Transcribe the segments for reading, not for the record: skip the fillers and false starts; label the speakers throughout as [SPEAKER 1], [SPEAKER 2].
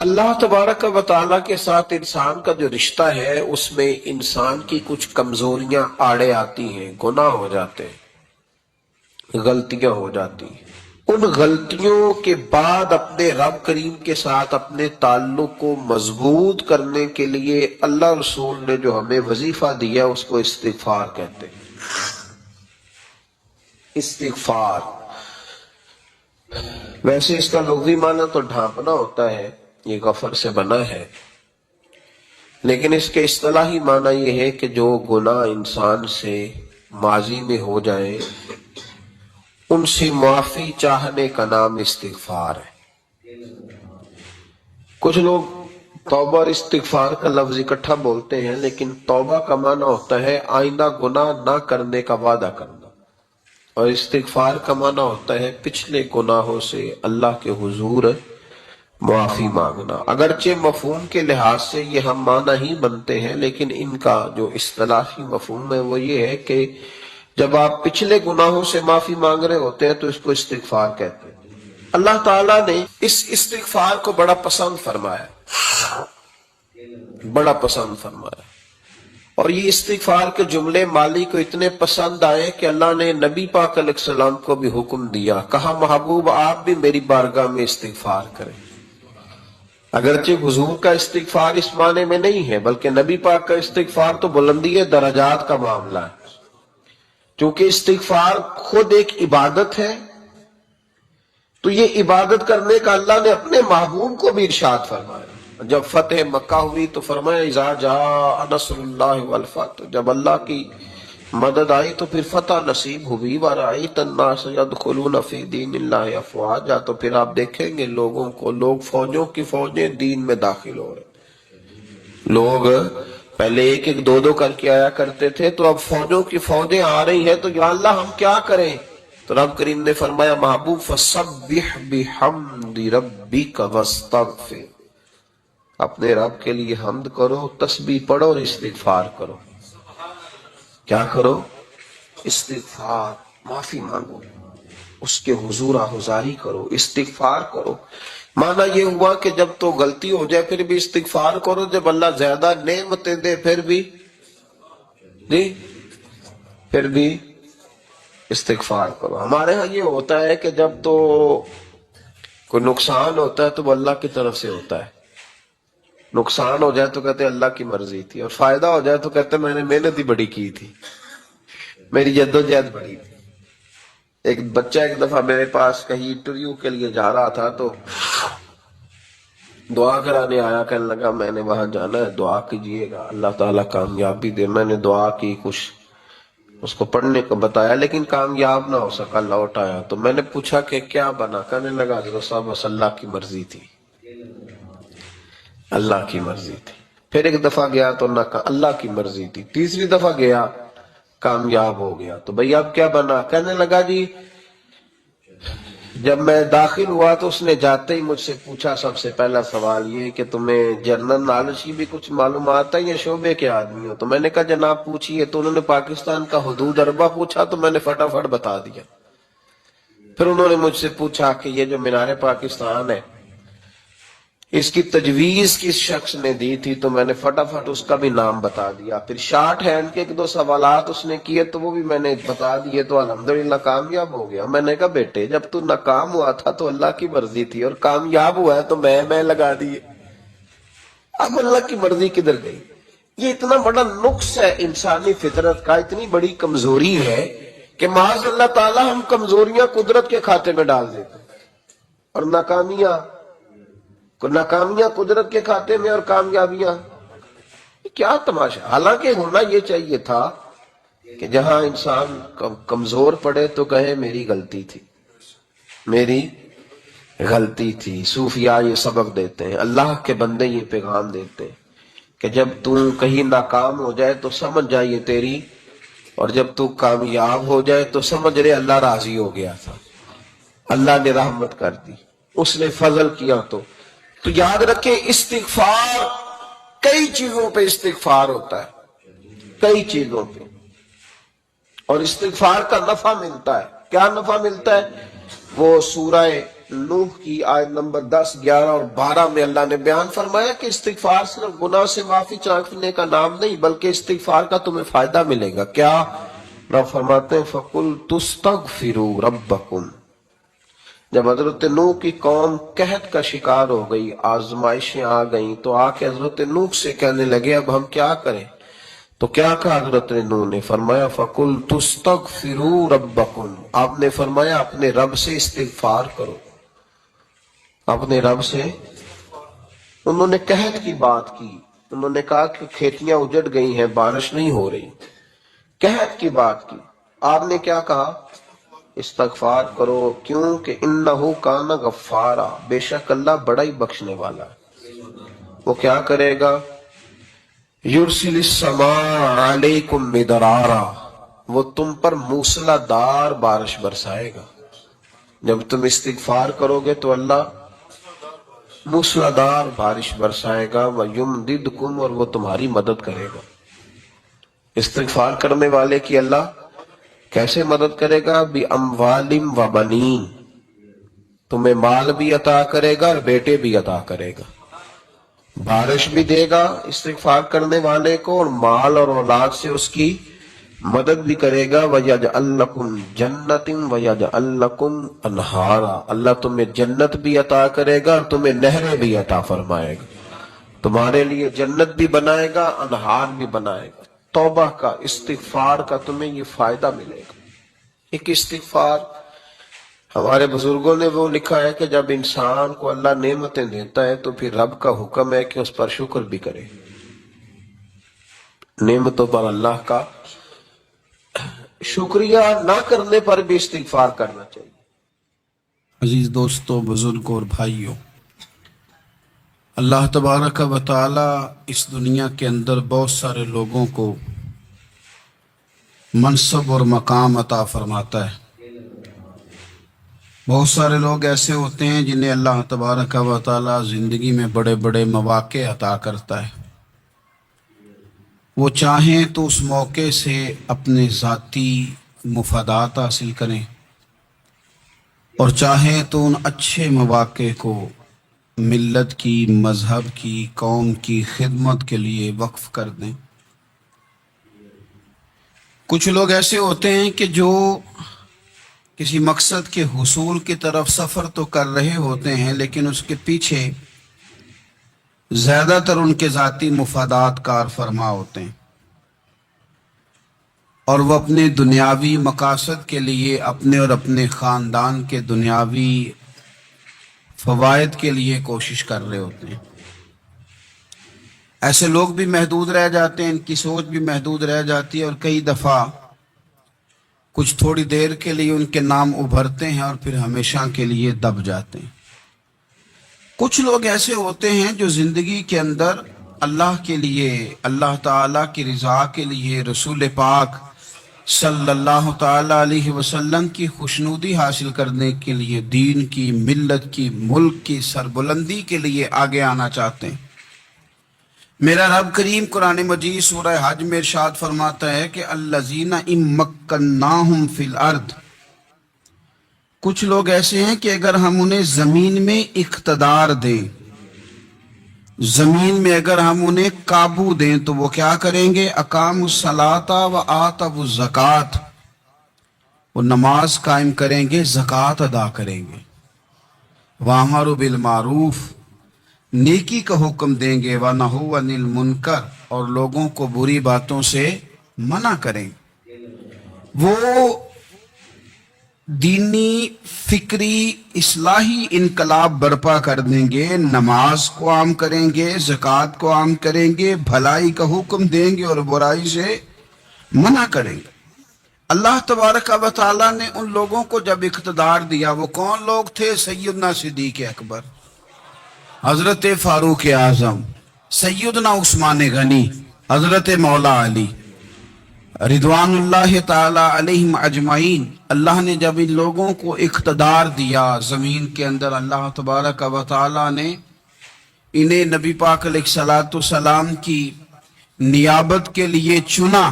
[SPEAKER 1] اللہ تبارک و تعالیٰ کے ساتھ انسان کا جو رشتہ ہے اس میں انسان کی کچھ کمزوریاں آڑے آتی ہیں، گناہ ہو جاتے ہیں، غلطیاں ہو جاتی ہیں۔ ان غلطیوں کے بعد اپنے رب کریم کے ساتھ اپنے تعلق کو مضبوط کرنے کے لیے اللہ رسول نے جو ہمیں وظیفہ دیا اس کو استغفار کہتے ہیں۔ استغفار ویسے اس کا لغوی معنی تو ڈھانپنا ہوتا ہے، یہ غفر سے بنا ہے، لیکن اس کے اصطلاحی معنی یہ ہے کہ جو گناہ انسان سے ماضی میں ہو جائیں ان سے معافی چاہنے کا نام استغفار ہے۔ کچھ لوگ توبہ اور استغفار کا لفظ اکٹھا بولتے ہیں، لیکن توبہ کا معنی ہوتا ہے آئندہ گناہ نہ کرنے کا وعدہ کرنا، اور استغفار کا معنی ہوتا ہے پچھلے گناہوں سے اللہ کے حضور معافی مانگنا۔ اگرچہ مفہوم کے لحاظ سے یہ ہم معنی ہی بنتے ہیں، لیکن ان کا جو اصطلاحی مفہوم ہے وہ یہ ہے کہ جب آپ پچھلے گناہوں سے معافی مانگ رہے ہوتے ہیں تو اس کو استغفار کہتے ہیں۔ اللہ تعالیٰ نے اس استغفار کو بڑا پسند فرمایا، بڑا پسند فرمایا، اور یہ استغفار کے جملے مالی کو اتنے پسند آئے کہ اللہ نے نبی پاک علیہ السلام کو بھی حکم دیا، کہا محبوب آپ بھی میری بارگاہ میں استغفار کریں۔ اگرچہ حضور کا استغفار اس معنی میں نہیں ہے، بلکہ نبی پاک کا استغفار تو بلندی درجات کا معاملہ ہے، چونکہ استغفار خود ایک عبادت ہے، تو یہ عبادت کرنے کا اللہ نے اپنے محبوب کو بھی ارشاد فرمایا۔ جب فتح مکہ ہوئی تو فرمایا اذا جاء نصر اللہ والفتح، جب اللہ کی مدد آئی تو پھر فتح نصیب ہوئی، وَرَأَيْتَ النَّاسَ يَدْخُلُونَ فِي دِينِ اللَّهِ أَفْوَاجًا، تو پھر آپ دیکھیں گے لوگوں کو، لوگ فوجوں کی فوجیں دین میں داخل ہو رہے۔ لوگ پہلے ایک ایک دو دو کر کے آیا کرتے تھے، تو اب فوجوں کی فوجیں آ رہی ہیں، تو یا اللہ ہم کیا کریں؟ تو رب کریم نے فرمایا محبوب فَسَبِّحْ بِحَمْدِ رَبِّكَ وَاسْتَغْفِرْ، اپنے رب کے لیے حمد کرو، تسبیح پڑھو اور استغفار کرو۔ کیا کرو؟ استغفار، معافی مانگو، اس کے حضور آہذاری کرو، استغفار کرو۔ معنی یہ ہوا کہ جب تو غلطی ہو جائے پھر بھی استغفار کرو، جب اللہ زیادہ نعمتیں دے پھر بھی پھر بھی استغفار کرو۔ ہمارے ہاں یہ ہوتا ہے کہ جب تو کوئی نقصان ہوتا ہے تو وہ اللہ کی طرف سے ہوتا ہے، نقصان ہو جائے تو کہتے ہیں اللہ کی مرضی تھی، اور فائدہ ہو جائے تو کہتے ہیں میں نے محنت ہی بڑی کی تھی، میری جدوجہد بڑی تھی۔ ایک بچہ ایک دفعہ میرے پاس کہیں انٹرویو کے لیے جا رہا تھا تو دعا کرانے آیا، کہنے لگا میں نے وہاں جانا ہے، دعا کیجئے گا اللہ تعالیٰ کامیابی دے۔ میں نے دعا کی، کچھ اس کو پڑھنے کو بتایا، لیکن کامیاب نہ ہو سکا، لوٹ آیا۔ تو میں نے پوچھا کہ کیا بنا؟ کہنے لگا حضرت صاحب بس اللہ کی مرضی تھی، اللہ کی مرضی تھی۔ پھر ایک دفعہ گیا تو اللہ کی مرضی تھی، تیسری دفعہ گیا کامیاب ہو گیا۔ تو بھئی اب کیا بنا؟ کہنے لگا جی جب میں داخل ہوا تو اس نے جاتے ہی مجھ سے پوچھا سب سے پہلا سوال یہ کہ تمہیں جنرل نالج کی بھی کچھ معلومات ہے یا شعبے کے آدمی ہو؟ تو میں نے کہا جناب پوچھئے۔ تو انہوں نے پاکستان کا حدود اربہ پوچھا تو میں نے فٹافٹ بتا دیا۔ پھر انہوں نے مجھ سے پوچھا کہ یہ جو مینار پاکستان ہے اس کی تجویز کس شخص نے دی تھی؟ تو میں نے فٹافٹ اس کا بھی نام بتا دیا۔ پھر شارٹ ہینڈ کے ایک دو سوالات اس نے کیے تو وہ بھی میں نے بتا دیے، تو الحمدللہ کامیاب ہو گیا۔ میں نے کہا بیٹے جب تو ناکام ہوا تھا تو اللہ کی مرضی تھی، اور کامیاب ہوا ہے تو میں لگا دیے، اب اللہ کی مرضی کدھر گئی؟ یہ اتنا بڑا نقص ہے انسانی فطرت کا، اتنی بڑی کمزوری ہے کہ معاذ اللہ تعالی ہم کمزوریاں قدرت کے کھاتے میں ڈال دیتے ہیں، اور ناکامیاں قدرت کے کھاتے میں، اور کامیابیاں کیا تماشا۔ حالانکہ ہونا یہ چاہیے تھا کہ جہاں انسان کمزور پڑے تو کہے میری غلطی تھی، میری غلطی تھی۔ صوفیاء یہ سبق دیتے ہیں، اللہ کے بندے یہ پیغام دیتے ہیں کہ جب تو کہیں ناکام ہو جائے تو سمجھ جائے تیری، اور جب تو کامیاب ہو جائے تو سمجھ رہے اللہ راضی ہو گیا تھا، اللہ نے رحمت کر دی، اس نے فضل کیا۔ تو یاد رکھیں استغفار، کئی چیزوں پہ استغفار ہوتا ہے، کئی چیزوں پہ، اور استغفار کا نفع ملتا ہے۔ کیا نفع ملتا ہے؟ وہ سورہ نوح کی آیت نمبر 10، 11 اور 12 میں اللہ نے بیان فرمایا کہ استغفار صرف گناہ سے معافی چاہنے کا نام نہیں، بلکہ استغفار کا تمہیں فائدہ ملے گا۔ کیا؟ رب فرماتے ہیں فَقُلْتُ اسْتَغْفِرُوا رَبَّكُمْ۔ جب حضرت نوح کی قوم قحط کا شکار ہو گئی، آزمائشیں آ گئیں، تو آ کے حضرت نوح سے کہنے لگے اب ہم کیا کریں؟ تو کیا کہا حضرت نوح نے؟ فرمایا فَقُلْتُ اسْتَغْفِرُوا رَبَّكُمْ، آپ نے فرمایا اپنے رب سے استغفار کرو، اپنے رب سے۔ انہوں نے قحط کی بات کی، انہوں نے کہا کہ کھیتیاں اجڑ گئی ہیں، بارش نہیں ہو رہی، قحط کی بات کی۔ آپ نے کیا کہا؟ استغفار کرو، کیوں کہ انہو کان غفارا، بے شک اللہ بڑا ہی بخشنے والا ہے۔ وہ کیا کرے گا؟ یرسل السماء علیکم مدرارا، وہ تم پر موسلا دار بارش برسائے گا۔ جب تم استغفار کرو گے تو اللہ موسلا دار بارش برسائے گا، وَيُمْدِدْكُمْ، اور وہ تمہاری مدد کرے گا۔ استغفار کرنے والے کی اللہ کیسے مدد کرے گا؟ بِأَمْوَالٍ وَبَنِينَ، تمہیں مال بھی عطا کرے گا اور بیٹے بھی عطا کرے گا، بارش بھی دے گا استغفار کرنے والے کو، اور مال اور اولاد سے اس کی مدد بھی کرے گا۔ وَيَجْعَلْ لَكُمْ جَنَّةٍ وَيَجْعَلْ لَكُمْ أَنْهَارًا، اللہ تمہیں جنت بھی عطا کرے گا اور تمہیں نہریں بھی عطا فرمائے گا، تمہارے لیے جنت بھی بنائے گا، انہار بھی بنائے گا۔ توبہ کا، استغفار کا تمہیں یہ فائدہ ملے گا۔ ایک استغفار، ہمارے بزرگوں نے وہ لکھا ہے کہ جب انسان کو اللہ نعمتیں دیتا ہے تو پھر رب کا حکم ہے کہ اس پر شکر بھی کرے، نعمتوں پر اللہ کا شکریہ نہ کرنے پر بھی استغفار کرنا چاہیے۔
[SPEAKER 2] عزیز دوستو، بزرگوں اور بھائیوں، اللہ تبارک و تعالی اس دنیا کے اندر بہت سارے لوگوں کو منصب اور مقام عطا فرماتا ہے۔ بہت سارے لوگ ایسے ہوتے ہیں جنہیں اللہ تبارک و تعالی زندگی میں بڑے بڑے مواقع عطا کرتا ہے، وہ چاہیں تو اس موقع سے اپنے ذاتی مفادات حاصل کریں، اور چاہیں تو ان اچھے مواقع کو ملت کی، مذہب کی، قوم کی خدمت کے لیے وقف کر دیں۔ کچھ لوگ ایسے ہوتے ہیں کہ جو کسی مقصد کے حصول کی طرف سفر تو کر رہے ہوتے ہیں، لیکن اس کے پیچھے زیادہ تر ان کے ذاتی مفادات کار فرما ہوتے ہیں، اور وہ اپنے دنیاوی مقاصد کے لیے، اپنے اور اپنے خاندان کے دنیاوی فوائد کے لیے کوشش کر رہے ہوتے ہیں۔ ایسے لوگ بھی محدود رہ جاتے ہیں، ان کی سوچ بھی محدود رہ جاتی ہے، اور کئی دفعہ کچھ تھوڑی دیر کے لیے ان کے نام ابھرتے ہیں اور پھر ہمیشہ کے لیے دب جاتے ہیں۔ کچھ لوگ ایسے ہوتے ہیں جو زندگی کے اندر اللہ کے لیے، اللہ تعالیٰ کی رضا کے لیے، رسول پاک صلی اللہ تعالی علیہ وسلم کی خوشنودی حاصل کرنے کے لیے، دین کی، ملت کی، ملک کی سربلندی کے لیے آگے آنا چاہتے ہیں۔ میرا رب کریم قرآن مجید سورہ حج میں ارشاد فرماتا ہے کہ الذین ان مکناہم فی الارض، کچھ لوگ ایسے ہیں کہ اگر ہم انہیں زمین میں اقتدار دیں، زمین میں اگر ہم انہیں قابو دیں، تو وہ کیا کریں گے؟ اقاموا الصلاۃ و آتوا الزکوٰۃ، وہ نماز قائم کریں گے، زکوٰۃ ادا کریں گے، وامروا بالمعروف، نیکی کا حکم دیں گے، ونہوا عن المنکر، اور لوگوں کو بری باتوں سے منع کریں گے۔ وہ دینی، فکری، اصلاحی انقلاب برپا کر دیں گے، نماز کو عام کریں گے، زکوٰۃ کو عام کریں گے، بھلائی کا حکم دیں گے اور برائی سے منع کریں گے۔ اللہ تبارک و تعالیٰ نے ان لوگوں کو جب اقتدار دیا، وہ کون لوگ تھے؟ سیدنا صدیق اکبر، حضرت فاروق اعظم، سیدنا عثمان غنی، حضرت مولا علی رضوان اللہ تعالی علیہم اجمعین۔ اللہ نے جب ان لوگوں کو اقتدار دیا زمین کے اندر، اللہ تبارک و تعالی نے انہیں نبی پاک علیہ الصلوۃ والسلام کی نیابت کے لیے چنا،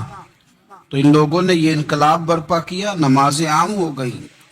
[SPEAKER 2] تو ان لوگوں نے یہ انقلاب برپا کیا، نمازیں عام ہو گئی،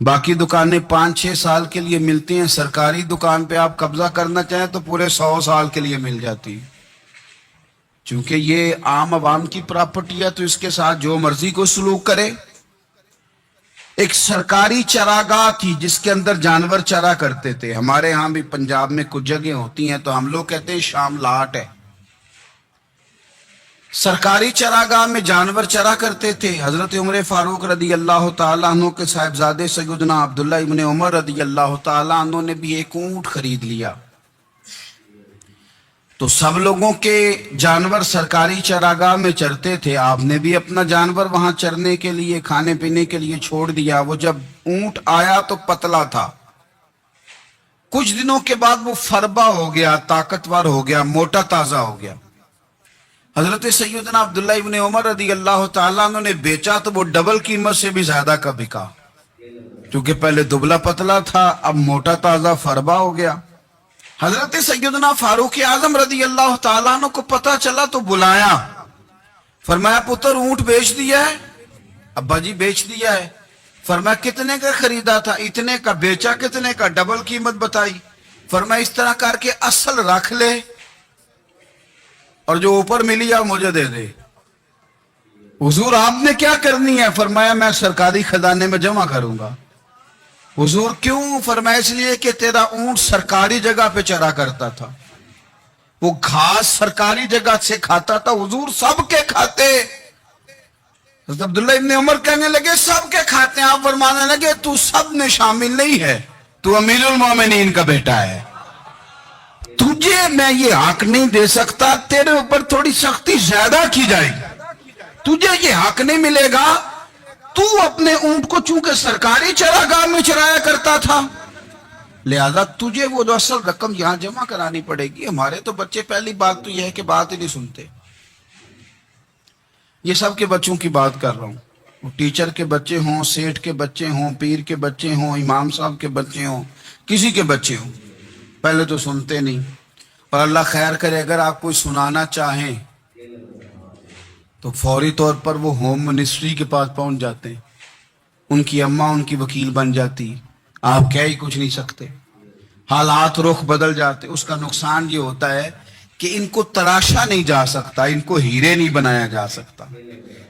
[SPEAKER 2] باقی دکانیں 5-6 سال کے لیے ملتی ہیں، سرکاری دکان پہ آپ قبضہ کرنا چاہیں تو پورے 100 سال کے لیے مل جاتی ہے۔ چونکہ یہ عام عوام کی پراپرٹی ہے تو اس کے ساتھ جو مرضی کو سلوک کرے۔ ایک سرکاری چراگاہ تھی جس کے اندر جانور چرا کرتے تھے، ہمارے ہاں بھی پنجاب میں کچھ جگہ ہوتی ہیں تو ہم لوگ کہتے ہیں شام لاٹ ہے۔ سرکاری چراگاہ میں جانور چرا کرتے تھے۔ حضرت عمر فاروق رضی اللہ تعالیٰ عنہ کے صاحبزادے سیدنا عبداللہ ابن عمر رضی اللہ تعالیٰ عنہ نے بھی ایک اونٹ خرید لیا۔ تو سب لوگوں کے جانور سرکاری چراگاہ میں چرتے تھے، آپ نے بھی اپنا جانور وہاں چرنے کے لیے کھانے پینے کے لیے چھوڑ دیا۔ وہ جب اونٹ آیا تو پتلا تھا، کچھ دنوں کے بعد وہ فربا ہو گیا، طاقتور ہو گیا، موٹا تازہ ہو گیا۔ حضرت سیدنا عبداللہ ابن عمر رضی اللہ تعالیٰ عنہ نے بیچا تو وہ ڈبل قیمت سے بھی زیادہ کا بکا، کیونکہ پہلے دبلا پتلا تھا، اب موٹا تازہ فربا ہو گیا۔ حضرت سیدنا فاروق اعظم رضی اللہ تعالیٰ عنہ کو پتا چلا تو بلایا، فرمایا پتر اونٹ بیچ دیا ہے؟ ابا جی بیچ دیا ہے۔ فرمایا کتنے کا خریدا تھا؟ اتنے کا۔ بیچا کتنے کا؟ ڈبل قیمت بتائی۔ فرمایا اس طرح کر کے اصل رکھ لے اور جو اوپر ملی ہے مجھے دے دے۔ حضور آپ نے کیا کرنی ہے؟ فرمایا میں سرکاری خزانے میں جمع کروں گا۔ حضور کیوں؟ فرمایا اس لیے کہ تیرا اونٹ سرکاری جگہ پہ چرا کرتا تھا، وہ گھاس سرکاری جگہ سے کھاتا تھا۔ حضور سب کے کھاتے۔ حضرت عبداللہ ابن عمر کہنے لگے سب کے کھاتے ہیں۔ آپ فرمانے لگے تو سب میں شامل نہیں ہے، تو امیر المومنین کا بیٹا ہے، تجھے میں یہ حق نہیں دے سکتا، تیرے اوپر تھوڑی سختی زیادہ کی جائے گی، تجھے یہ حق نہیں ملے گا۔ تو اپنے اونٹ کو چونکہ سرکاری چراگاہ میں چرایا کرتا تھا، لہذا تجھے وہ جو اصل رقم یہاں جمع کرانی پڑے گی۔ ہمارے تو بچے پہلی بات تو یہ ہے کہ بات ہی نہیں سنتے۔ یہ سب کے بچوں کی بات کر رہا ہوں، وہ ٹیچر کے بچے ہوں، سیٹھ کے بچے ہوں، پیر کے بچے ہوں، امام صاحب کے بچے ہوں، کسی کے بچے ہوں، پہلے تو سنتے نہیں۔ اور اللہ خیر کرے اگر آپ کوئی سنانا چاہیں تو فوری طور پر وہ ہوم منسٹری کے پاس پہنچ جاتے ہیں، ان کی اماں ان کی وکیل بن جاتی، آپ کہہ ہی کچھ نہیں سکتے، حالات رخ بدل جاتے۔ اس کا نقصان یہ ہوتا ہے کہ ان کو تراشا نہیں جا سکتا، ان کو ہیرے نہیں بنایا جا سکتا،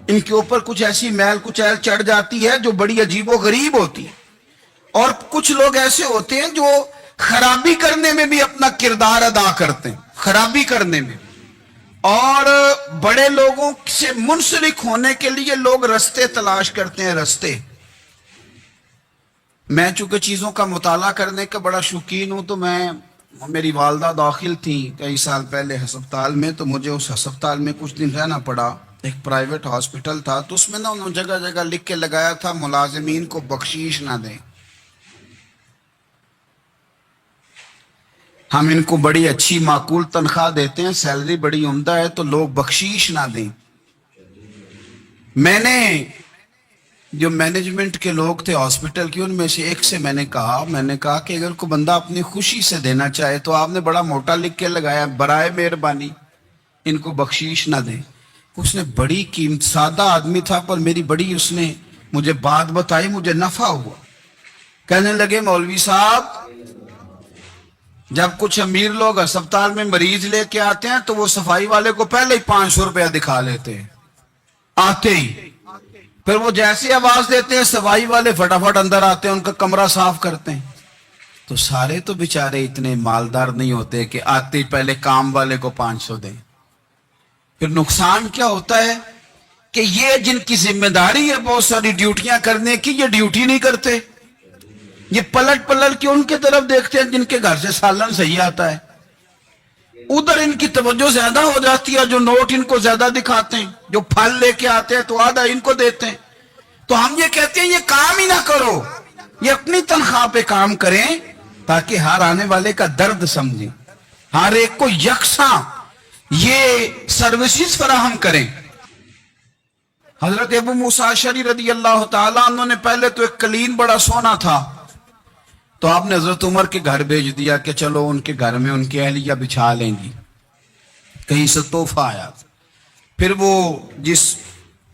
[SPEAKER 2] ان کے اوپر کچھ ایسی میل کچیل چڑھ جاتی ہے جو بڑی عجیب و غریب ہوتی ہے۔ اور کچھ لوگ ایسے ہوتے ہیں جو خرابی کرنے میں بھی اپنا کردار ادا کرتے ہیں، خرابی کرنے میں، اور بڑے لوگوں سے منسلک ہونے کے لیے لوگ رستے تلاش کرتے ہیں، رستے۔ میں چونکہ چیزوں کا مطالعہ کرنے کا بڑا شوقین ہوں، تو میری والدہ داخل تھی کئی سال پہلے ہسپتال میں، تو مجھے اس ہسپتال میں کچھ دن رہنا پڑا۔ ایک پرائیویٹ ہاسپٹل تھا، تو اس میں انہوں نے جگہ جگہ لکھ کے لگایا تھا ملازمین کو بخشیش نہ دیں، ہم ان کو بڑی اچھی معقول تنخواہ دیتے ہیں، سیلری بڑی عمدہ ہے، تو لوگ بخشیش نہ دیں۔ میں نے جو مینجمنٹ کے لوگ تھے ہاسپٹل کی، ان میں سے ایک سے میں نے کہا کہ اگر کوئی بندہ اپنی خوشی سے دینا چاہے تو آپ نے بڑا موٹا لکھ کے لگایا برائے مہربانی ان کو بخشیش نہ دیں۔ اس نے بڑی قیمت، سادہ آدمی تھا پر میری بڑی اس نے مجھے بات بتائی، مجھے نفع ہوا۔ کہنے لگے مولوی صاحب جب کچھ امیر لوگ ہسپتال میں مریض لے کے آتے ہیں تو وہ صفائی والے کو پہلے ہی 500 روپیہ دکھا لیتے ہیں آتے ہی، پھر وہ جیسی آواز دیتے ہیں صفائی والے فٹافٹ اندر آتے ہیں، ان کا کمرہ صاف کرتے ہیں۔ تو سارے تو بیچارے اتنے مالدار نہیں ہوتے کہ آتے ہی پہلے کام والے کو 500 دیں۔ پھر نقصان کیا ہوتا ہے کہ یہ جن کی ذمہ داری ہے بہت ساری ڈیوٹیاں کرنے کی، یہ ڈیوٹی نہیں کرتے، یہ پلٹ کے ان کی طرف دیکھتے ہیں جن کے گھر سے سالن صحیح آتا ہے، ادھر ان کی توجہ زیادہ ہو جاتی ہے، جو نوٹ ان کو زیادہ دکھاتے ہیں، جو پھل لے کے آتے ہیں تو آدھا ان کو دیتے ہیں۔ تو ہم یہ کہتے ہیں یہ کام ہی نہ کرو، یہ اپنی تنخواہ پہ کام کریں تاکہ ہر آنے والے کا درد سمجھیں، ہر ایک کو یکساں یہ سروسز فراہم کریں۔ حضرت ابو موسیٰ اشعری رضی اللہ تعالیٰ عنہ نے پہلے تو ایک قلین بڑا سونا تھا، تو آپ نے حضرت عمر کے گھر بھیج دیا کہ چلو ان کے گھر میں ان کی اہلیہ بچھا لیں گی، کہیں سے تحفہ آیا۔ پھر وہ جس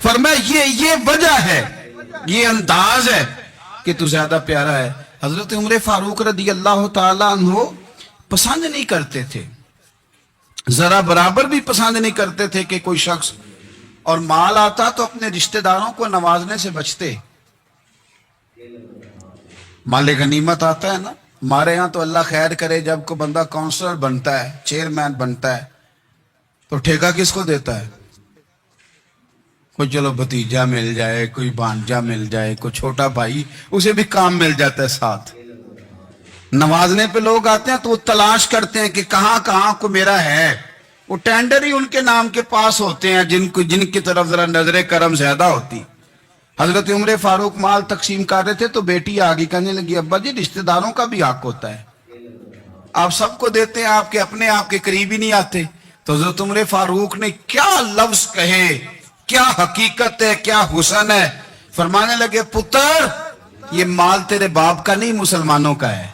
[SPEAKER 2] فرمایا یہ وجہ ہے، یہ انداز ہے کہ تو زیادہ پیارا ہے۔ حضرت عمر فاروق رضی اللہ تعالیٰ عنہ پسند نہیں کرتے تھے، ذرا برابر بھی پسند نہیں کرتے تھے کہ کوئی شخص اور مال آتا تو اپنے رشتہ داروں کو نوازنے سے بچتے۔ مال غنیمت آتا ہے نا، ہمارے ہاں تو اللہ خیر کرے جب کوئی بندہ کونسلر بنتا ہے، چیئرمین بنتا ہے، تو ٹھیکہ کس کو دیتا ہے؟ کوئی چلو بھتیجا مل جائے، کوئی بھانجا مل جائے، کوئی چھوٹا بھائی، اسے بھی کام مل جاتا ہے ساتھ۔ نوازنے پہ لوگ آتے ہیں تو وہ تلاش کرتے ہیں کہ کہاں کہاں کو میرا ہے، وہ ٹینڈر ہی ان کے نام کے پاس ہوتے ہیں جن کی طرف ذرا نظر کرم زیادہ ہوتی۔ حضرت عمر فاروق مال تقسیم کر رہے تھے تو بیٹی آگے کہنے لگی، ابا جی رشتہ داروں کا بھی حق ہوتا ہے، آپ سب کو دیتے ہیں، آپ کے اپنے آپ کے قریب ہی نہیں آتے۔ تو حضرت عمر فاروق نے کیا لفظ کہے، کیا حقیقت ہے، کیا حسن ہے، فرمانے لگے، پتر یہ مال تیرے باپ کا نہیں، مسلمانوں کا ہے۔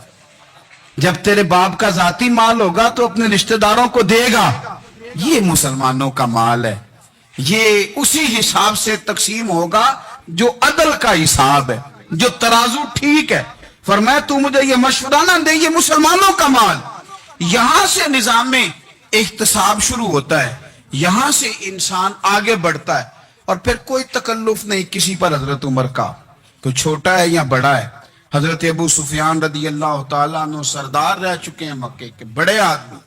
[SPEAKER 2] جب تیرے باپ کا ذاتی مال ہوگا تو اپنے رشتہ داروں کو دے گا، یہ مسلمانوں کا مال ہے، یہ اسی حساب سے تقسیم ہوگا جو عدل کا حساب ہے، جو ترازو ٹھیک ہے۔ فرمایا تو مجھے یہ مشورہ نہ دے، یہ مسلمانوں کا مال۔ یہاں سے نظام میں احتساب شروع ہوتا ہے، یہاں سے انسان آگے بڑھتا ہے، اور پھر کوئی تکلف نہیں کسی پر حضرت عمر کا، کوئی چھوٹا ہے یا بڑا ہے۔ حضرت ابو سفیان رضی اللہ تعالیٰ عنہ سردار رہ چکے ہیں مکے کے، بڑے آدمی،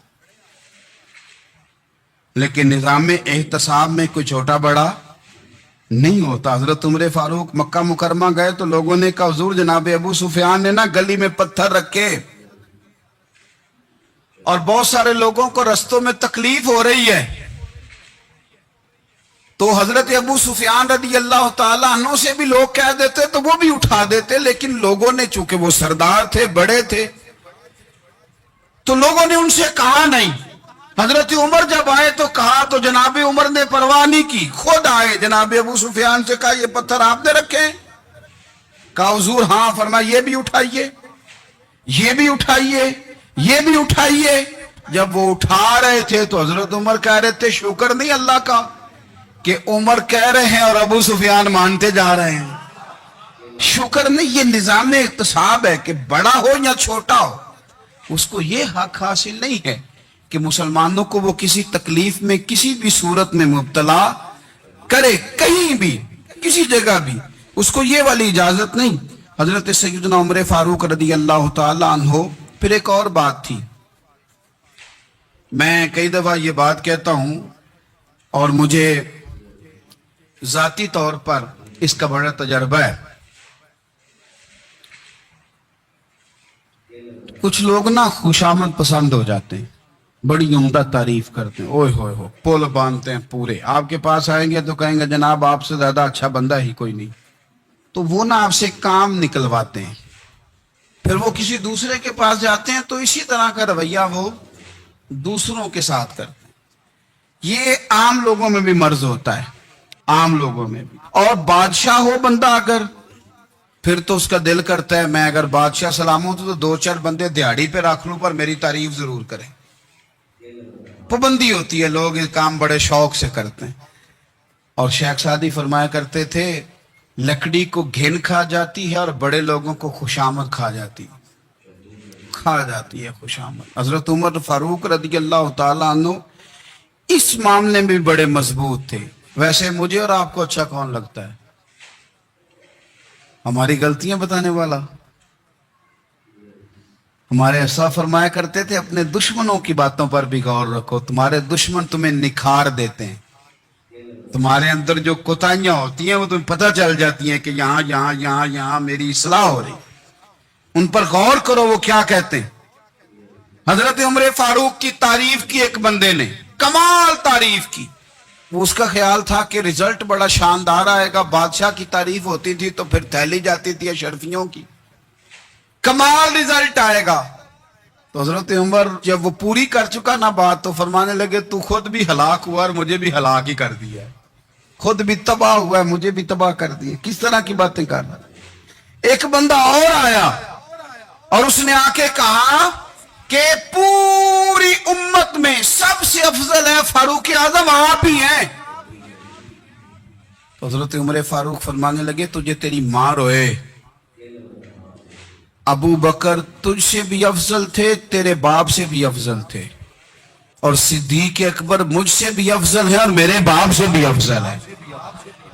[SPEAKER 2] لیکن نظام احتساب میں کوئی چھوٹا بڑا نہیں ہوتا۔ حضرت عمر فاروق مکہ مکرمہ گئے تو لوگوں نے کہا، حضور جناب ابو سفیان نے نا گلی میں پتھر رکھے اور بہت سارے لوگوں کو رستوں میں تکلیف ہو رہی ہے۔ تو حضرت ابو سفیان رضی اللہ تعالیٰ عنہ سے بھی لوگ کہہ دیتے تو وہ بھی اٹھا دیتے، لیکن لوگوں نے چونکہ وہ سردار تھے، بڑے تھے، تو لوگوں نے ان سے کہا نہیں۔ حضرت عمر جب آئے تو کہا تو جناب عمر نے پرواہ نہیں کی، خود آئے جناب ابو سفیان سے کہا، یہ پتھر آپ نے رکھے؟ کہا حضور ہاں۔ فرمایا یہ بھی اٹھائیے، یہ بھی اٹھائیے، یہ بھی اٹھائیے۔ جب وہ اٹھا رہے تھے تو حضرت عمر کہہ رہے تھے، شکر نہیں اللہ کا کہ عمر کہہ رہے ہیں اور ابو سفیان مانتے جا رہے ہیں، شکر نہیں۔ یہ نظام اقتصاب ہے کہ بڑا ہو یا چھوٹا ہو، اس کو یہ حق حاصل نہیں ہے کہ مسلمانوں کو وہ کسی تکلیف میں کسی بھی صورت میں مبتلا کرے، کہیں بھی کسی جگہ بھی، اس کو یہ والی اجازت نہیں۔ حضرت سیدنا عمر فاروق رضی اللہ تعالی عنہ۔ پھر ایک اور بات تھی، میں کئی دفعہ یہ بات کہتا ہوں اور مجھے ذاتی طور پر اس کا بڑا تجربہ ہے۔ کچھ لوگ نا خوشامد پسند ہو جاتے ہیں، بڑی عمدہ تعریف کرتے ہیں، اوئے ہوئے ہو، پول باندھتے ہیں پورے، آپ کے پاس آئیں گے تو کہیں گے جناب آپ سے زیادہ اچھا بندہ ہی کوئی نہیں، تو وہ نا آپ سے کام نکلواتے ہیں۔ پھر وہ کسی دوسرے کے پاس جاتے ہیں تو اسی طرح کا رویہ وہ دوسروں کے ساتھ کرتے ہیں۔ یہ عام لوگوں میں بھی مرض ہوتا ہے، عام لوگوں میں بھی۔ اور بادشاہ ہو بندہ اگر، پھر تو اس کا دل کرتا ہے میں اگر بادشاہ سلام ہوں تو دو چار بندے دیہڑی پہ رکھ لوں پر میری تعریف ضرور کریں۔ پابندی ہوتی ہے، لوگ یہ کام بڑے شوق سے کرتے ہیں۔ اور شیخ سعدی فرمایا کرتے تھے، لکڑی کو گھن کھا جاتی ہے اور بڑے لوگوں کو خوشامد کھا جاتی ہے خوشامد۔ حضرت عمر فاروق رضی اللہ تعالیٰ عنہ اس معاملے میں بھی بڑے مضبوط تھے۔ ویسے مجھے اور آپ کو اچھا کون لگتا ہے؟ ہماری غلطیاں بتانے والا؟ ہمارے ایسا فرمایا کرتے تھے، اپنے دشمنوں کی باتوں پر بھی غور رکھو، تمہارے دشمن تمہیں نکھار دیتے ہیں، تمہارے اندر جو کوتاہیاں ہوتی ہیں وہ تمہیں پتہ چل جاتی ہیں کہ یہاں یہاں یہاں یہاں میری اصلاح ہو رہی، ان پر غور کرو وہ کیا کہتے ہیں۔ حضرت عمر فاروق کی تعریف کی ایک بندے نے، کمال تعریف کی، وہ اس کا خیال تھا کہ رزلٹ بڑا شاندار آئے گا، بادشاہ کی تعریف ہوتی تھی تو پھر تھیلی جاتی تھی اشرفیوں کی، کمال رزلٹ آئے گا۔ تو حضرت عمر جب وہ پوری کر چکا نا بات تو فرمانے لگے، تو خود بھی ہلاک ہوا اور مجھے بھی ہلاک ہی کر دیا ہے، خود بھی تباہ ہوا ہے مجھے بھی تباہ کر دیا۔ کس طرح کی باتیں کر رہا ہے؟ ایک بندہ اور آیا اور اس نے آ کے کہا کہ پوری امت میں سب سے افضل ہے فاروق اعظم آپ ہی ہیں۔ تو حضرت عمر فاروق فرمانے لگے تجھے تیری ماں روئے، ابو بکر تجھ سے بھی افضل تھے، تیرے باپ سے بھی افضل تھے، اور صدیق اکبر مجھ سے بھی افضل ہے اور میرے باپ سے بھی افضل ہے۔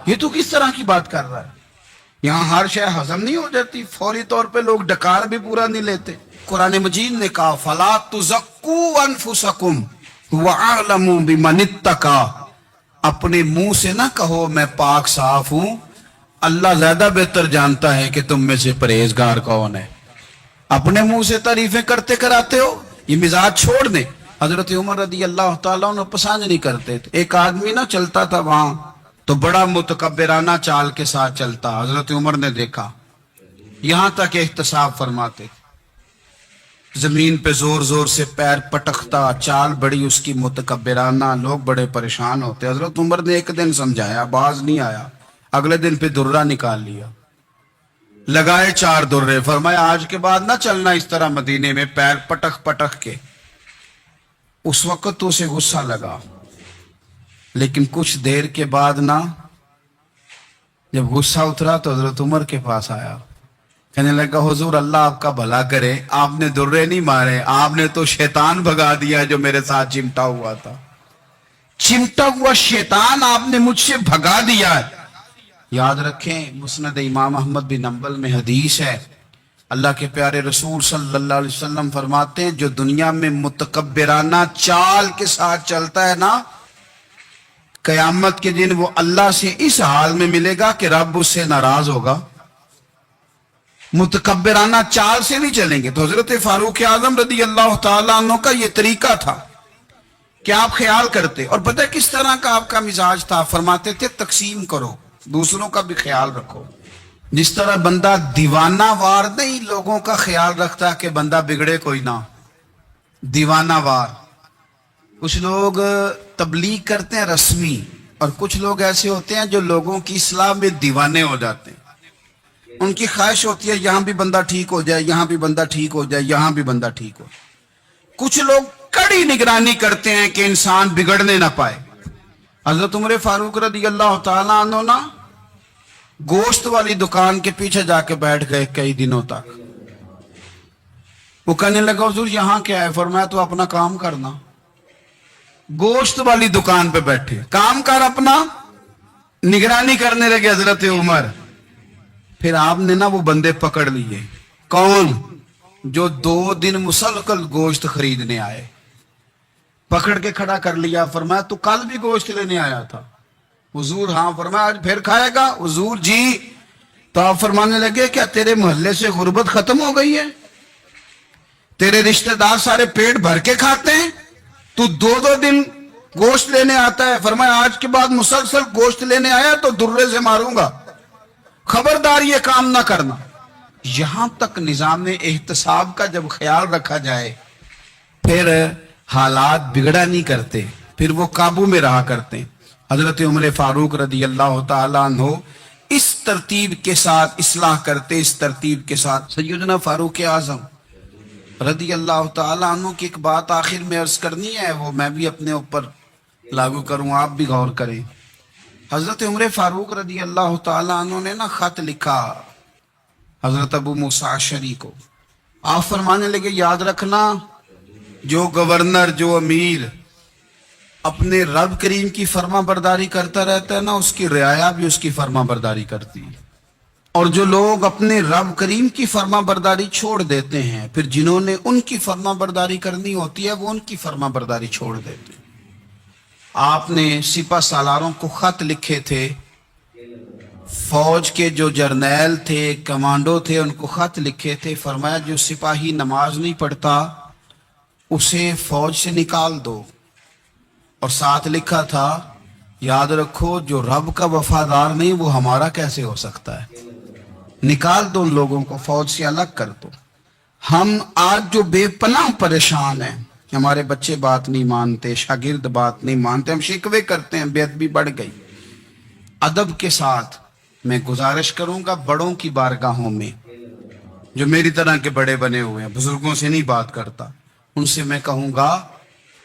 [SPEAKER 2] یہ تو کس طرح کی بات کر رہا ہے؟ یہاں ہر شے ہضم نہیں ہو جاتی، فوری طور پہ لوگ ڈکار بھی پورا نہیں لیتے۔ قرآن مجید نے کہا فَلَا تُزَكُّوا أَنفُسَكُمْ هُوَ أَعْلَمُ بِمَنِ اتَّقَىٰ، اپنے منہ سے نہ کہو میں پاک صاف ہوں، اللہ زیادہ بہتر جانتا ہے کہ تم میں سے پرہیزگار کون ہے۔ اپنے منہ سے تعریفیں کرتے کراتے ہو، یہ مزاج چھوڑ دیں۔ حضرت عمر رضی اللہ تعالیٰ عنہ پسند نہیں کرتے تھے۔ ایک آدمی نہ چلتا تھا وہاں تو بڑا متکبرانہ چال کے ساتھ چلتا، حضرت عمر نے دیکھا، یہاں تک احتساب فرماتے، زمین پہ زور زور سے پیر پٹکتا، چال بڑی اس کی متکبرانہ، لوگ بڑے پریشان ہوتے۔ حضرت عمر نے ایک دن سمجھایا، باز نہیں آیا، اگلے دن پہ درہ نکال لیا، لگائے 4 درے، فرمایا آج کے بعد نہ چلنا اس طرح مدینے میں پیر پٹک پٹک کے۔ اس وقت تو اسے غصہ لگا، لیکن کچھ دیر کے بعد نا جب غصہ اترا تو حضرت عمر کے پاس آیا، کہنے لگا حضور اللہ آپ کا بھلا کرے، آپ نے درے نہیں مارے، آپ نے تو شیطان بھگا دیا جو میرے ساتھ چمٹا ہوا تھا، چمٹا ہوا شیطان آپ نے مجھ سے بھگا دیا ہے۔ یاد رکھیں مسند امام احمد بن حنبل میں حدیث ہے، اللہ کے پیارے رسول صلی اللہ علیہ وسلم فرماتے ہیں جو دنیا میں متکبرانہ چال کے ساتھ چلتا ہے نا، قیامت کے دن وہ اللہ سے اس حال میں ملے گا کہ رب اس سے ناراض ہوگا۔ متکبرانہ چال سے نہیں چلیں گے۔ تو حضرت فاروق اعظم رضی اللہ تعالیٰ عنہ کا یہ طریقہ تھا کہ آپ خیال کرتے، اور پتہ کس طرح کا آپ کا مزاج تھا، فرماتے تھے تقسیم کرو، دوسروں کا بھی خیال رکھو۔ جس طرح بندہ دیوانہ وار نہیں لوگوں کا خیال رکھتا کہ بندہ بگڑے کوئی نہ، دیوانہ وار۔ کچھ لوگ تبلیغ کرتے ہیں رسمی، اور کچھ لوگ ایسے ہوتے ہیں جو لوگوں کی اصلاح میں دیوانے ہو جاتے ہیں۔ ان کی خواہش ہوتی ہے یہاں بھی بندہ ٹھیک ہو جائے، یہاں بھی بندہ ٹھیک ہو جائے، یہاں بھی بندہ ٹھیک ہو جائے۔ کچھ لوگ کڑی نگرانی کرتے ہیں کہ انسان بگڑنے نہ پائے۔ حضرت عمر فاروق رضی اللہ تعالیٰ عنہ نا گوشت والی دکان کے پیچھے جا کے بیٹھ گئے کئی دنوں تک۔ وہ کہنے لگا حضور یہاں کیا ہے؟ فرمایا تو اپنا کام کرنا۔ گوشت والی دکان پہ بیٹھے، کام کر اپنا، نگرانی کرنے لگے حضرت عمر۔ پھر آپ نے نا وہ بندے پکڑ لیے، کون؟ جو 2 دن مسلسل گوشت خریدنے آئے، پکڑ کے کھڑا کر لیا، فرمایا تو کل بھی گوشت لینے آیا تھا؟ حضور ہاں۔ فرمایا آج پھر کھائے گا؟ حضور جی۔ تو آپ فرمانے لگے کیا تیرے محلے سے غربت ختم ہو گئی ہے؟ تیرے رشتہ دار سارے پیٹ بھر کے کھاتے ہیں، تو 2 دن گوشت لینے آتا ہے؟ فرمایا آج کے بعد مسلسل گوشت لینے آیا تو درے سے ماروں گا، خبردار یہ کام نہ کرنا۔ یہاں تک نظام احتساب کا جب خیال رکھا جائے پھر حالات بگڑا نہیں کرتے، پھر وہ قابو میں رہا کرتے ہیں۔ حضرت عمر فاروق رضی اللہ تعالیٰ عنہ اس ترتیب کے ساتھ اصلاح کرتے، اس ترتیب کے ساتھ۔ سیدنا فاروق اعظم رضی اللہ تعالیٰ عنہ کی ایک بات آخر میں عرض کرنی ہے، وہ میں بھی اپنے اوپر لاگو کروں، آپ بھی غور کریں۔ حضرت عمر فاروق رضی اللہ تعالیٰ عنہ نے نا خط لکھا حضرت ابو موسیٰ اشعری کو۔ آپ فرمانے لگے یاد رکھنا جو گورنر، جو امیر اپنے رب کریم کی فرما برداری کرتا رہتا ہے نا، اس کی رعایا بھی اس کی فرما برداری کرتی ہے، اور جو لوگ اپنے رب کریم کی فرما برداری چھوڑ دیتے ہیں پھر جنہوں نے ان کی فرما برداری کرنی ہوتی ہے وہ ان کی فرما برداری چھوڑ دیتے ہیں۔ آپ نے سپہ سالاروں کو خط لکھے تھے، فوج کے جو جرنیل تھے، کمانڈو تھے، ان کو خط لکھے تھے، فرمایا جو سپاہی نماز نہیں پڑھتا اسے فوج سے نکال دو، اور ساتھ لکھا تھا یاد رکھو جو رب کا وفادار نہیں وہ ہمارا کیسے ہو سکتا ہے، نکال دو ان لوگوں کو، فوج سے الگ کر دو۔ ہم آج جو بے پناہ پریشان ہیں، ہمارے بچے بات نہیں مانتے، شاگرد بات نہیں مانتے، ہم شکوے کرتے ہیں، بے ادبی بڑھ گئی۔ ادب کے ساتھ میں گزارش کروں گا بڑوں کی بارگاہوں میں، جو میری طرح کے بڑے بنے ہوئے ہیں، بزرگوں سے نہیں بات کرتا، ان سے میں کہوں گا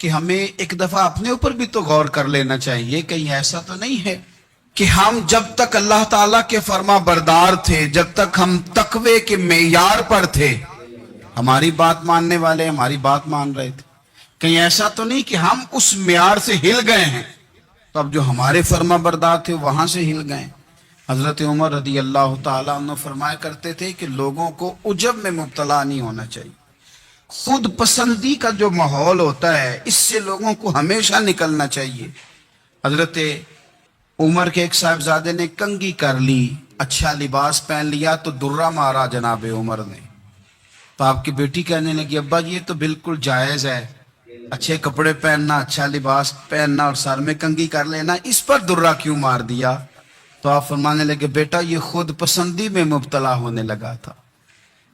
[SPEAKER 2] کہ ہمیں ایک دفعہ اپنے اوپر بھی تو غور کر لینا چاہیے، کہیں ایسا تو نہیں ہے کہ ہم جب تک اللہ تعالیٰ کے فرما بردار تھے، جب تک ہم تقوی کے معیار پر تھے، ہماری بات ماننے والے ہماری بات مان رہے تھے. کہیں ایسا تو نہیں کہ ہم اس معیار سے ہل گئے ہیں، تو اب جو ہمارے فرما بردار تھے وہاں سے ہل گئے. حضرت عمر رضی اللہ تعالیٰ عنہ فرمایا کرتے تھے کہ لوگوں کو عجب میں مبتلا نہیں ہونا چاہیے. خود پسندی کا جو ماحول ہوتا ہے اس سے لوگوں کو ہمیشہ نکلنا چاہیے. حضرت عمر کے ایک صاحبزادے نے کنگھی کر لی، اچھا لباس پہن لیا تو درہ مارا جناب عمر نے. تو آپ کی بیٹی کہنے لگی ابا یہ تو بالکل جائز ہے، اچھے کپڑے پہننا، اچھا لباس پہننا اور سر میں کنگھی کر لینا، اس پر درہ کیوں مار دیا؟ تو آپ فرمانے لگے بیٹا یہ خود پسندی میں مبتلا ہونے لگا تھا،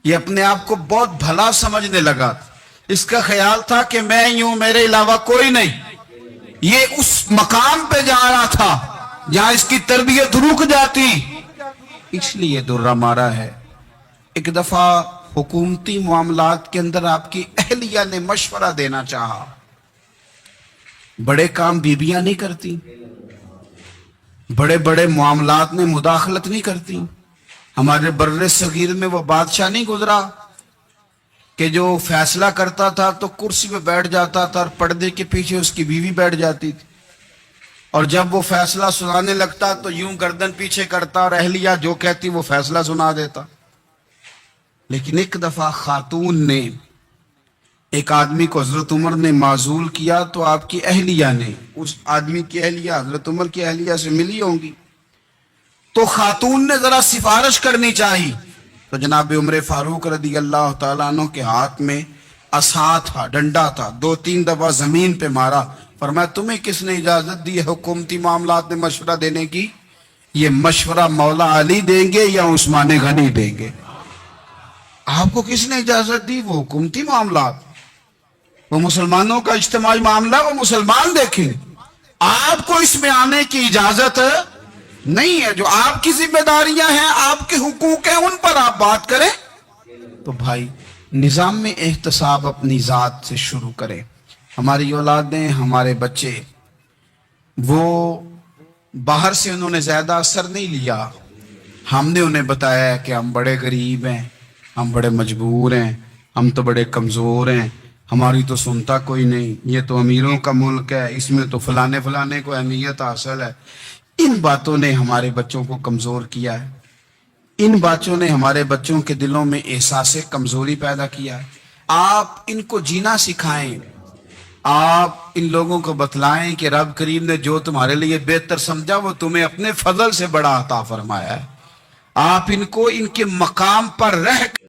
[SPEAKER 2] یہ اپنے آپ کو بہت بھلا سمجھنے لگا تھا، اس کا خیال تھا کہ میں یوں میرے علاوہ کوئی نہیں. یہ اس مقام پہ جا رہا تھا جہاں اس کی تربیت رک جاتی، اس لیے درہ مارا ہے. ایک دفعہ حکومتی معاملات کے اندر آپ کی اہلیہ نے مشورہ دینا چاہا. بڑے کام بیویاں نہیں کرتی، بڑے بڑے معاملات میں مداخلت نہیں کرتی. ہمارے بر صغیر میں وہ بادشاہ نہیں گزرا کہ جو فیصلہ کرتا تھا تو کرسی پہ بیٹھ جاتا تھا اور پردے کے پیچھے اس کی بیوی بیٹھ جاتی تھی، اور جب وہ فیصلہ سنانے لگتا تو یوں گردن پیچھے کرتا اور اہلیہ جو کہتی وہ فیصلہ سنا دیتا. لیکن ایک دفعہ خاتون نے ایک آدمی کو حضرت عمر نے معزول کیا تو آپ کی اہلیہ نے اس آدمی کی اہلیہ حضرت عمر کی اہلیہ سے ملی ہوں گی، تو خاتون نے ذرا سفارش کرنی چاہی. تو جناب عمر فاروق رضی اللہ تعالیٰ عنہ کے ہاتھ میں عصا تھا، ڈنڈا تھا، 2-3 دفعہ زمین پہ مارا. فرمایا تمہیں کس نے اجازت دی ہے حکومتی معاملات میں مشورہ دینے کی؟ یہ مشورہ مولا علی دیں گے یا عثمان غنی دیں گے؟ آپ کو کس نے اجازت دی؟ وہ حکومتی معاملات، وہ مسلمانوں کا اجتماعی معاملہ، وہ مسلمان دیکھیں. آپ کو اس میں آنے کی اجازت نہیں ہے. جو آپ کی ذمہ داریاں ہیں، آپ کے حقوق ہیں، ان پر آپ بات کریں. تو بھائی نظام میں احتساب اپنی ذات سے شروع کریں. ہماری اولادیں، ہمارے بچے، وہ باہر سے انہوں نے زیادہ اثر نہیں لیا. ہم نے انہیں بتایا کہ ہم بڑے غریب ہیں، ہم بڑے مجبور ہیں، ہم تو بڑے کمزور ہیں، ہماری تو سنتا کوئی نہیں، یہ تو امیروں کا ملک ہے، اس میں تو فلانے فلانے کو اہمیت حاصل ہے. ان باتوں نے ہمارے بچوں کو کمزور کیا ہے. ان باتوں نے ہمارے بچوں کے دلوں میں احساس کمزوری پیدا کیا ہے. آپ ان کو جینا سکھائیں. آپ ان لوگوں کو بتلائیں کہ رب کریم نے جو تمہارے لیے بہتر سمجھا وہ تمہیں اپنے فضل سے بڑا عطا فرمایا ہے. آپ ان کو ان کے مقام پر رہ